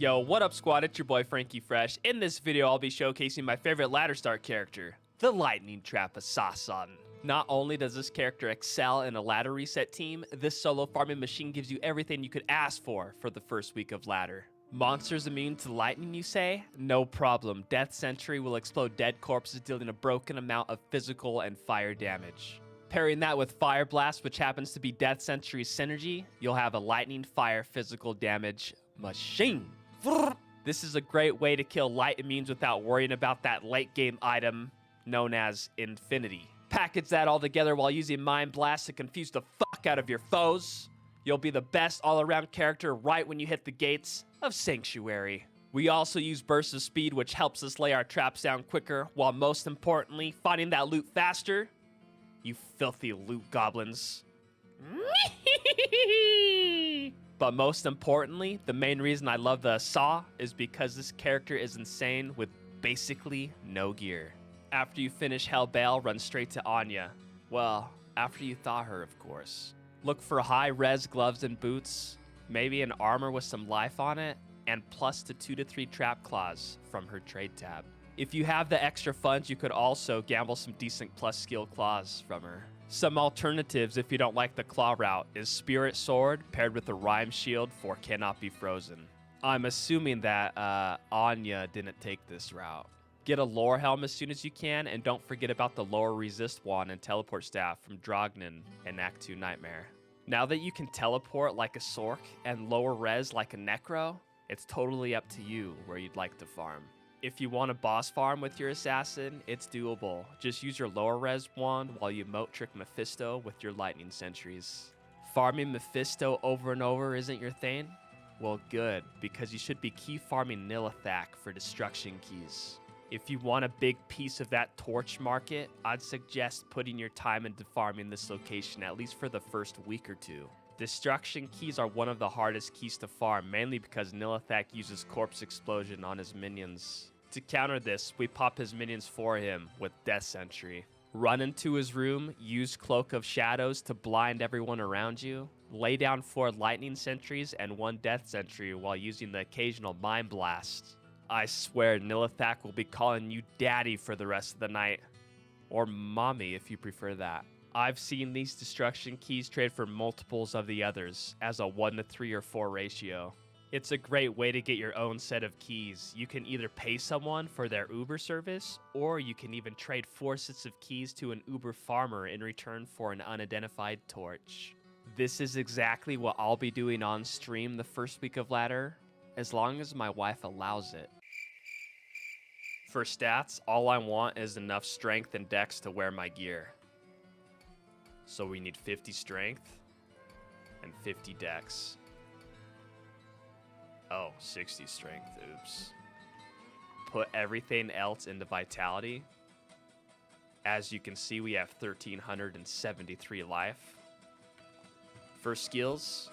Yo, what up squad, it's your boy Frankie Fresh. In this video, I'll be showcasing my favorite ladder start character, the Lightning Trap Assassin. Not only does this character excel in a ladder reset team, this solo farming machine gives you everything you could ask for the first week of ladder. Monsters immune to lightning, you say? No problem. Death Sentry will explode dead corpses, dealing a broken amount of physical and fire damage. Pairing that with Fire Blast, which happens to be Death Sentry's synergy, you'll have a lightning fire physical damage machine. This is a great way to kill light immunes without worrying about that late game item known as Infinity. Package that all together while using Mind Blast to confuse the fuck out of your foes. You'll be the best all-around character right when you hit the gates of Sanctuary. We also use Burst of Speed, which helps us lay our traps down quicker, while most importantly, finding that loot faster. You filthy loot goblins. But most importantly, the main reason I love the Saw is because this character is insane with basically no gear. After you finish Hellbale, run straight to Anya. Well, after you thaw her, of course. Look for high-res gloves and boots, maybe an armor with some life on it, and plus to 2 to 3 trap claws from her trade tab. If you have the extra funds, you could also gamble some decent plus skill claws from her. Some alternatives if you don't like the claw route is Spirit Sword paired with a Rhyme Shield for Cannot Be Frozen. I'm assuming that Anya didn't take this route. Get a Lore Helm as soon as you can, and don't forget about the Lower Resist Wand and Teleport Staff from Drognin in Act 2 Nightmare. Now that you can teleport like a Sork and lower res like a Necro, it's totally up to you where you'd like to farm. If you want a boss farm with your assassin, it's doable. Just use your lower res wand while you moat trick Mephisto with your lightning sentries. Farming Mephisto over and over isn't your thing? Well, good, because you should be key farming Nilithak for destruction keys. If you want a big piece of that torch market, I'd suggest putting your time into farming this location at least for the first week or two. Destruction keys are one of the hardest keys to farm, mainly because Nilithak uses Corpse Explosion on his minions. To counter this, we pop his minions for him with Death Sentry. Run into his room, use Cloak of Shadows to blind everyone around you, lay down 4 lightning sentries and 1 death sentry while using the occasional Mind Blast. I swear Nilithak will be calling you daddy for the rest of the night. Or mommy if you prefer that. I've seen these destruction keys trade for multiples of the others as a 1 to 3 or 4 ratio. It's a great way to get your own set of keys. You can either pay someone for their Uber service, or you can even trade 4 sets of keys to an Uber farmer in return for an unidentified torch. This is exactly what I'll be doing on stream the first week of ladder, as long as my wife allows it. For stats, all I want is enough strength and dex to wear my gear. So we need 50 strength and 50 dex. Oh, 60 strength, oops. Put everything else into vitality. As you can see, we have 1,373 life. For skills,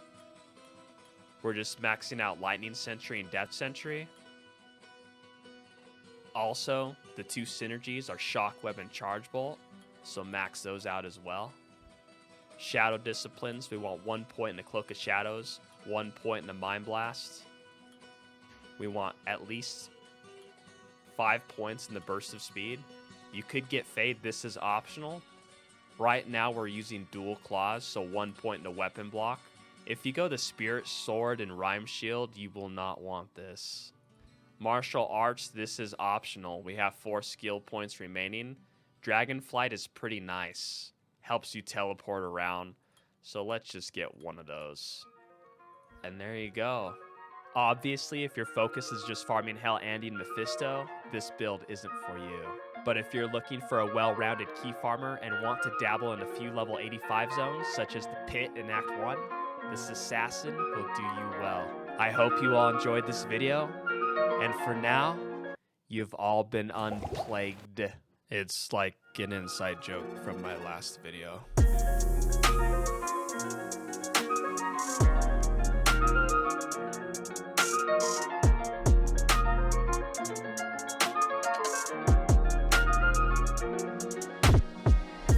we're just maxing out Lightning Sentry and Death Sentry. Also, the 2 synergies are Shockweb and Charge Bolt, so max those out as well. Shadow Disciplines, we want 1 point in the Cloak of Shadows, 1 point in the Mind Blast. We want at least 5 points in the Burst of Speed. You could get Fade, this is optional. Right now we're using Dual Claws, so 1 point in the Weapon Block. If you go the Spirit Sword and Rhyme Shield, you will not want this. Martial Arts, this is optional. We have 4 skill points remaining. Dragonflight is pretty nice. Helps you teleport around. So let's just get one of those. And there you go. Obviously, if your focus is just farming Hell Andy and Mephisto, this build isn't for you. But if you're looking for a well-rounded key farmer and want to dabble in a few level 85 zones, such as the Pit in Act 1, this assassin will do you well. I hope you all enjoyed this video. And for now, you've all been unplagued. It's like an inside joke from my last video.